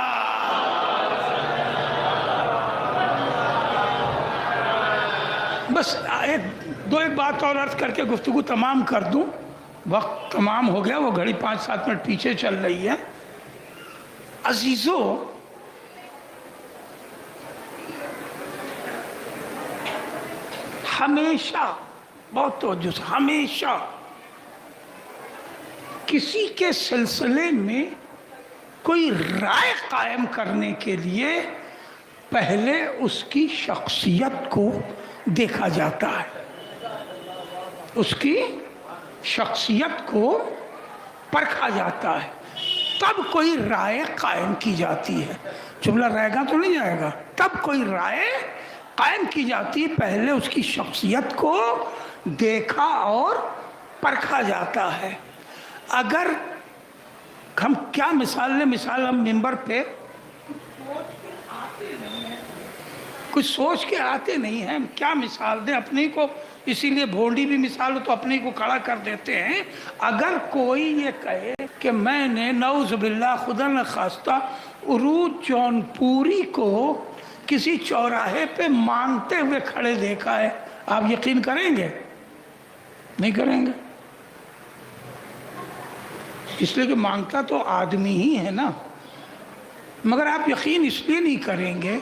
بس ایک بات اور عرض کر کے گفتگو تمام کر دوں، وقت تمام ہو گیا، وہ گھڑی 5-7 منٹ پیچھے چل رہی ہے۔ عزیزو، ہمیشہ، بہت توجہ سے، ہمیشہ کسی کے سلسلے میں کوئی رائے قائم کرنے کے لیے پہلے اس کی شخصیت کو دیکھا جاتا ہے، اس کی شخصیت کو پرکھا جاتا ہے، تب کوئی رائے قائم کی جاتی ہے. جملہ رہے گا تو نہیں جائے گا. تب کوئی رائے قائم کی جاتی ہے، پہلے اس کی شخصیت کو دیکھا اور پرکھا جاتا ہے. اگر ہم کیا مثال ہم ممبر پہ کچھ سوچ کے آتے نہیں ہیں، ہم کیا مثال دیں اپنی کو، اسی لیے بھونڈی بھی مثال ہو تو اپنی کو کھڑا کر دیتے ہیں. اگر کوئی یہ کہے کہ میں نے نعوذ باللہ خدا نخواستہ عروج جون پوری کو کسی چوراہے پہ مانگتے ہوئے کھڑے دیکھا ہے، آپ یقین کریں گے؟ نہیں کریں گے. اس لیے کہ مانگتا تو آدمی ہی ہے نا. مگر آپ یقین اس لیے نہیں کریں گے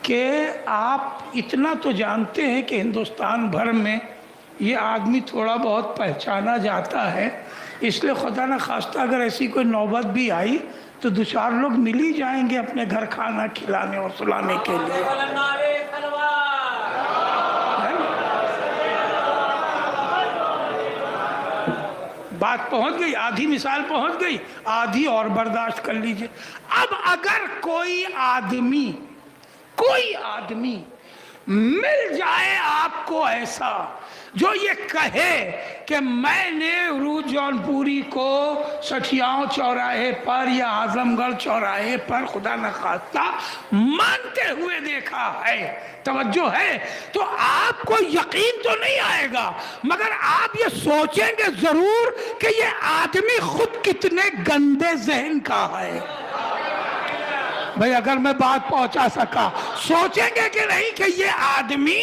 کہ آپ اتنا تو جانتے ہیں کہ ہندوستان بھر میں یہ آدمی تھوڑا بہت پہچانا جاتا ہے. اس لیے خدا نخواستہ اگر ایسی کوئی نوبت بھی آئی تو دو چار لوگ مل ہی جائیں گے اپنے گھر کھانا کھلانے اور سلانے کے لیے. بات پہنچ گئی، آدھی مثال پہنچ گئی، آدھی اور برداشت کر لیجئے. اب اگر کوئی آدمی مل جائے آپ کو ایسا جو یہ کہے کہ میں نے عروج جون پوری کو سٹھیاؤں چوراہے پر یا اعظم گڑھ چوراہے پر خدا نخواستہ مانتے ہوئے دیکھا ہے، توجہ ہے، تو آپ کو یقین تو نہیں آئے گا، مگر آپ یہ سوچیں گے ضرور کہ یہ آدمی خود کتنے گندے ذہن کا ہے. بھئی اگر میں بات پہنچا سکا، سوچیں گے کہ نہیں کہ یہ آدمی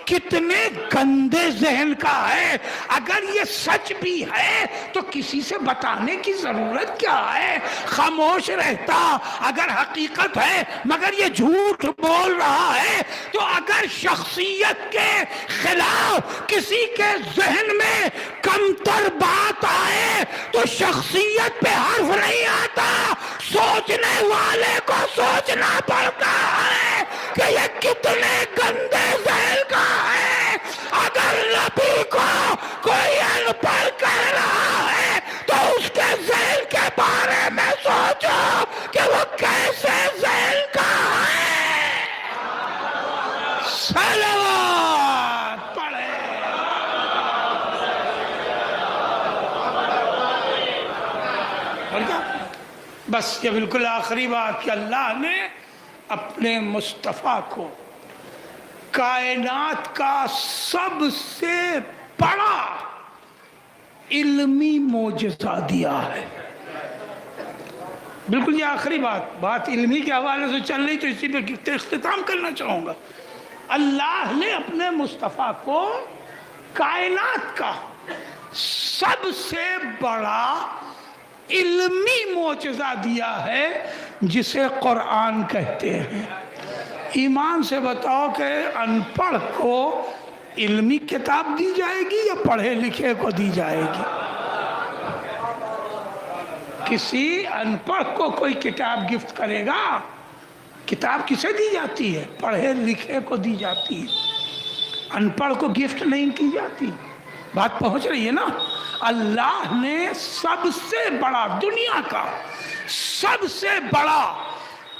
کتنے گندے ذہن کا ہے. اگر یہ سچ بھی ہے تو کسی سے بتانے کی ضرورت کیا ہے، خاموش رہتا. اگر حقیقت ہے مگر یہ جھوٹ بول رہا ہے، تو اگر شخصیت کے خلاف کسی کے ذہن میں کمتر بات آئے تو شخصیت پہ حرف نہیں آتا، سوچنے والے کو سوچنا پڑتا ہے کہ یہ کتنے گندے ذہن کا ہے. اگر نبی کو کوئی ان پڑھ کہہ رہا ہے تو اس کے ذہن کے بارے میں سوچو کہ وہ کیسے ذہن کا ہے. صلوات پڑھے. بس یہ بالکل آخری بات کہ اللہ نے اپنے مصطفیٰ کو کائنات کا سب سے بڑا علمی معجزہ دیا ہے. بالکل یہ آخری بات علمی کے حوالے سے چل رہی تو اسی پہ اختتام کرنا چاہوں گا. اللہ نے اپنے مصطفیٰ کو کائنات کا سب سے بڑا علمی معجزہ دیا ہے جسے قرآن کہتے ہیں. ایمان سے بتاؤ کہ ان پڑھ کو علمی کتاب دی جائے گی یا پڑھے لکھے کو دی جائے گی؟ کسی ان پڑھ کو کوئی کتاب گفٹ کرے گا؟ کتاب کسے دی جاتی ہے؟ پڑھے لکھے کو دی جاتی ہے، ان پڑھ کو گفٹ نہیں کی جاتی. بات پہنچ رہی ہے نا؟ اللہ نے سب سے بڑا، دنیا کا سب سے بڑا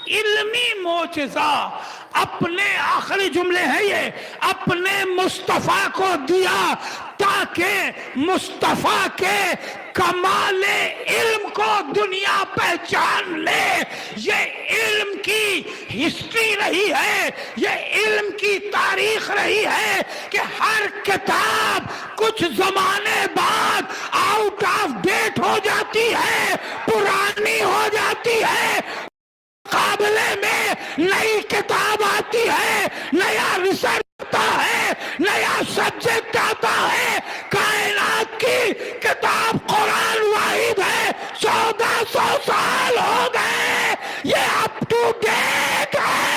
علمی معجزہ اپنے، آخری جملے ہیں یہ، اپنے مصطفیٰ کو دیا تاکہ مصطفیٰ کے کمال علم کو دنیا پہچان لے. یہ علم کی ہسٹری رہی ہے، یہ علم کی تاریخ رہی ہے کہ ہر کتاب کچھ زمانے بعد آؤٹ آف ڈیٹ ہو جاتی ہے، پرانی ہو جاتی ہے، مقابلے میں نئی کتاب آتی ہے، نیا ریسرچ آتا ہے، نیا سبجیکٹ آتا ہے. کائنات کی کتاب قرآن واحد ہے، 1400 سال ہو گئے، یہ اپ ٹو ڈیٹ ہے.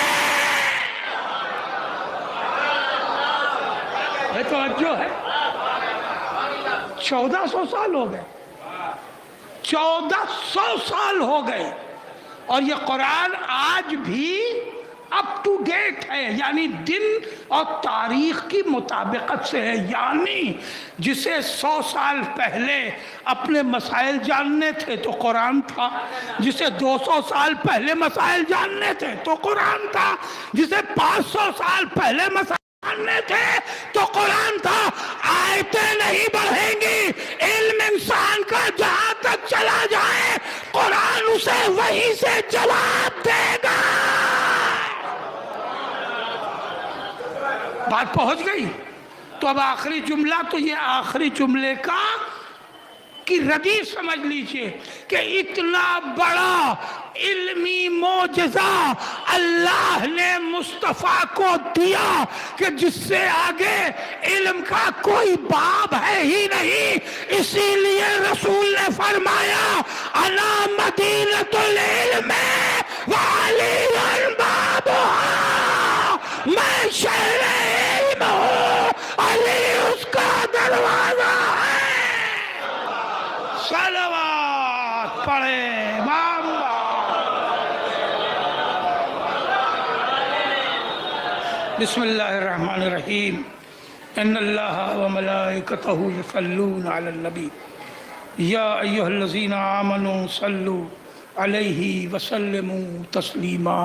توجہ ہے، 1400 سال ہو گئے، 1400 سال ہو گئے، اور یہ قرآن آج بھی اپ ٹو ڈیٹ ہے، یعنی دن اور تاریخ کی مطابقت سے ہے، یعنی جسے 100 سال پہلے اپنے مسائل جاننے تھے تو قرآن تھا، جسے 200 سال پہلے مسائل جاننے تھے تو قرآن تھا، جسے 500 سال پہلے مسائل جاننے تھے تو قرآن تھا۔ آیتیں نہیں بڑھیں گی، علم انسان کا جہاں تک چلا جائے قرآن اسے وہیں سے جواب دے گا۔ بات پہنچ گئی؟ تو اب آخری جملہ، تو یہ آخری جملے کا کی ردیف سمجھ لیجئے کہ اتنا بڑا علمی معجزہ اللہ نے مصطفیٰ کو دیا کہ جس سے آگے علم کا کوئی باب ہے ہی نہیں، اسی لیے رسول نے فرمایا انا مدینۃ العلم وعلی بابها، میں شہر علم ہوں، علی اس کا دروازہ ہے۔ صلوات پڑھے بسم اللہ الرحمن الرحیم، ان اللہ وملائکتہ یصلون علی النبی یا ایہا الذین آمنوا صلوا علیہ وسلموا تسلیما۔